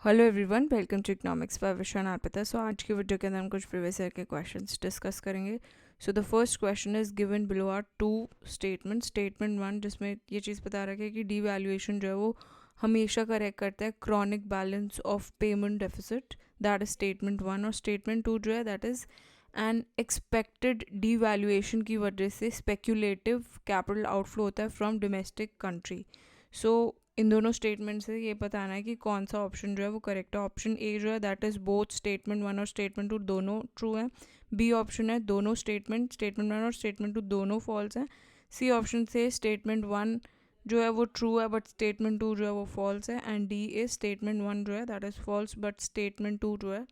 Hello everyone, welcome to economics by Vishan Arpita. So आज की video के अंदर हम कुछ प्रीवियस ईयर के क्वेश्चंस डिस्कस करेंगे। So the first question is given below are two statement. Statement one जिसमें ये चीज़ बता रखा है कि डी वैल्यूएशन जो है वो हमेशा करेक्ट करता है chronic balance of payment deficit, that is statement one. और स्टेटमेंट टू जो है that is an expected D valuation की वजह से स्पेक्यूलेटिव कैपिटल आउटफ्लो होता है फ्रॉम डोमेस्टिक कंट्री। सो इन दोनों स्टेटमेंट से ये बताना है कि कौन सा ऑप्शन जो है वो करेक्ट है। ऑप्शन ए जो है that is both statement one और स्टेटमेंट टू दोनों ट्रू हैं। बी ऑप्शन है दोनों स्टेटमेंट वन और स्टेटमेंट टू दोनों फॉल्स हैं। सी ऑप्शन से स्टेटमेंट वन जो है वो ट्रू है बट स्टेटमेंट टू जो है वो फॉल्स है। And D is statement one जो है that is false but statement two जो है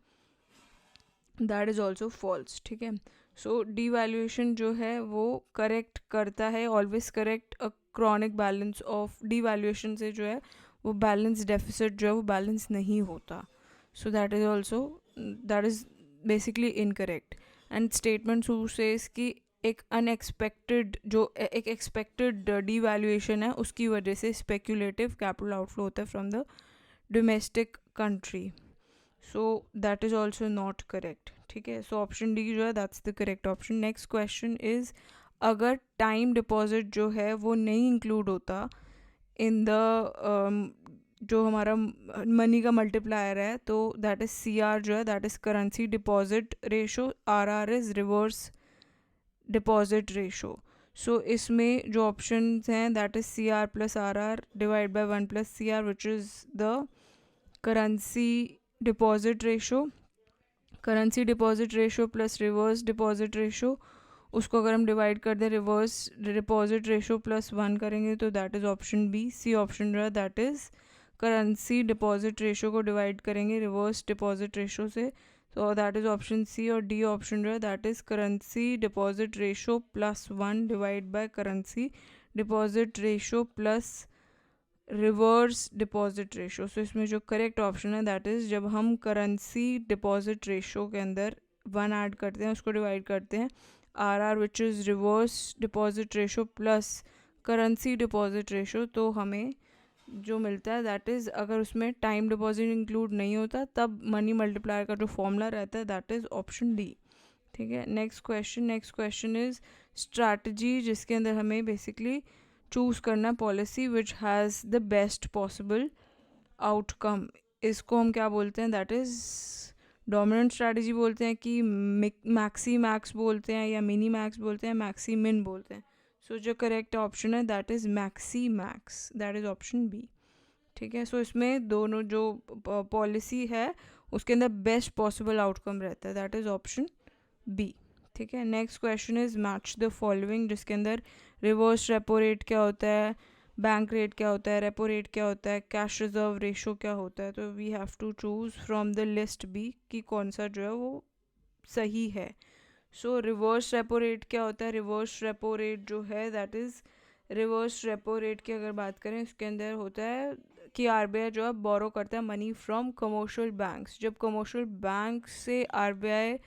दैट इज़ ऑल्सो फॉल्स। ठीक है, सो डी वैल्यूएशन जो है वो करेक्ट करता है, always correct a chronic balance of D valuation से जो है वो बैलेंस डेफिसिट जो है वो बैलेंस नहीं होता। So that is also that is basically incorrect. And statement two says कि एक अनएक्सपेक्टेड जो एक एक्सपेक्टेड डी वैल्यूएशन है उसकी वजह से स्पेक्यूलेटिव कैपिटल आउटफ्लो होता है from the domestic country. So that is also not correct. ठीक है, सो ऑप्शन डी जो है that's the correct option. Next question is अगर टाइम डिपॉजिट जो है वो नहीं इंक्लूड होता इन द जो हमारा मनी का मल्टीप्लायर है तो दैट इज़ सी आर जो है that is currency deposit ratio, R R is reverse deposit ratio. So इसमें जो ऑप्शन हैं that is C R plus R divide by one plus C R which is the currency deposit ratio. Currency deposit ratio plus reverse deposit ratio, उसको अगर हम divide कर दें reverse deposit ratio plus one करेंगे तो that is option B. C option जो है that is currency deposit ratio को डिवाइड करेंगे रिवर्स डिपॉजिट रेशो से, तो दैट इज़ ऑप्शन सी। और डी ऑप्शन जो है that is currency deposit ratio plus one divide by currency deposit ratio plus reverse deposit ratio. So इसमें जो correct option है दैट इज़ जब हम करेंसी डिपॉजिट रेशो के अंदर वन ऐड करते हैं उसको डिवाइड करते हैं R R which is reverse deposit ratio plus currency deposit ratio, तो हमें जो मिलता है दैट इज़ अगर उसमें टाइम डिपॉजिट इंक्लूड नहीं होता तब मनी मल्टीप्लायर का जो फॉर्मूला रहता है दैट इज़ ऑप्शन डी। ठीक है, नेक्स्ट क्वेश्चन इज़ स्ट्रैटेजी जिसके अंदर हमें बेसिकली चूज़ करना policy which has the best possible outcome. इसको हम क्या बोलते हैं दैट इज़ डोमिनेंट स्ट्रैटेजी बोलते हैं कि मैक्सी मैक्स बोलते हैं या मिनी मैक्स बोलते हैं, मैक्सी मिन बोलते हैं। सो जो करेक्ट ऑप्शन है that is maxi max, that is option B. ठीक है, सो इसमें दोनों जो पॉलिसी है उसके अंदर बेस्ट पॉसिबल आउटकम रहता है दैट इज़ ऑप्शन बी। ठीक है, next question is match the following जिसके अंदर रिवर्स रेपो रेट क्या होता है, बैंक रेट क्या होता है, रेपो रेट क्या होता है, कैश रिजर्व रेशो क्या होता है। तो we have to choose from the list B कि कौन सा जो है वो सही है। सो रिवर्स रेपो रेट क्या होता है, रिवर्स रेपो रेट जो है that is reverse repo rate की अगर बात करें उसके अंदर होता है कि आरबीआई जो है बोरो करता है मनी फ्रॉम कमर्शियल बैंक्स। जब कमर्शियल बैंक से आरबीआई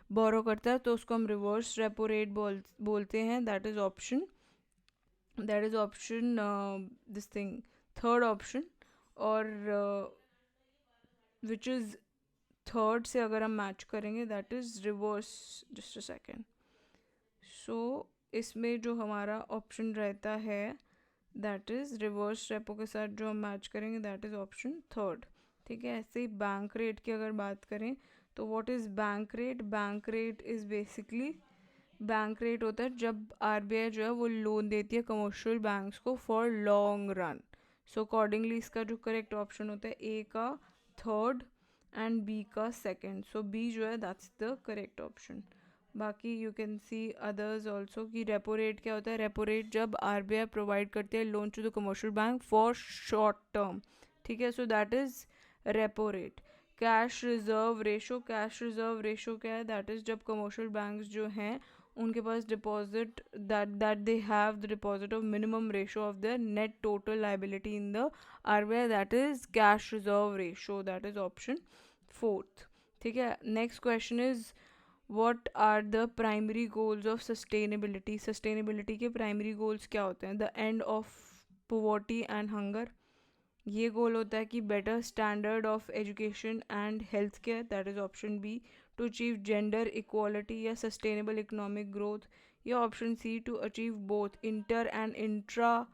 बोरो करता है तो उसको हम रिवर्स रेपो रेट बोलते हैं, that is option this thing third option. और विच इज़ थर्ड से अगर हम मैच करेंगे that is reverse, just a second. So इसमें जो हमारा ऑप्शन रहता है दैट इज़ रिवर्स रेपो के साथ जो हम मैच करेंगे दैट इज़ ऑप्शन थर्ड। ठीक है, ऐसे ही बैंक रेट की अगर बात करें तो what is bank rate, bank rate is basically bank rate होता है जब आरबीआई जो है वो लोन देती है कमर्शियल बैंक्स को for long run. So accordingly इसका जो करेक्ट ऑप्शन होता है ए का थर्ड एंड बी का सेकंड। सो बी जो है दैट्स द करेक्ट ऑप्शन। बाकी you can see others also कि रेपो रेट क्या होता है, रेपो रेट जब आरबीआई प्रोवाइड करती है loan to the commercial bank for short term. ठीक है, so that is repo rate. Cash reserve ratio, cash reserve ratio क्या है दैट इज़ जब कमर्शियल बैंक्स जो हैं उनके पास deposit that they have the deposit of minimum ratio of the net total liability in the RBI that is cash reserve ratio, that is option fourth. ठीक है, next question is what are the primary goals of sustainability. Sustainability के primary goals क्या होते हैं, the end of poverty and hunger, ये goal होता है कि better standard of education and health care, that is option B. To achieve gender equality या sustainable economic growth, या option C to achieve both inter and intra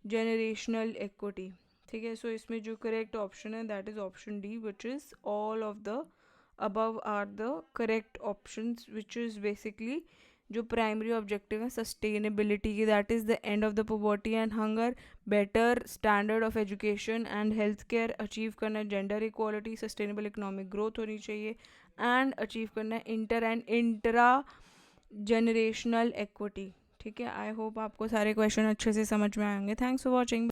generational equity. ठीक है, so इसमें जो करेक्ट ऑप्शन है that is option D, which is all of the above are the correct options, which is basically जो primary objective है sustainability की, that is the end of the poverty and hunger, better standard of education and health care, achieve करना है gender equality, sustainable economic growth होनी चाहिए, and achieve करना है inter and intra generational equity. ठीक है, आई होप आपको सारे क्वेश्चन अच्छे से समझ में आएंगे। Thanks for watching.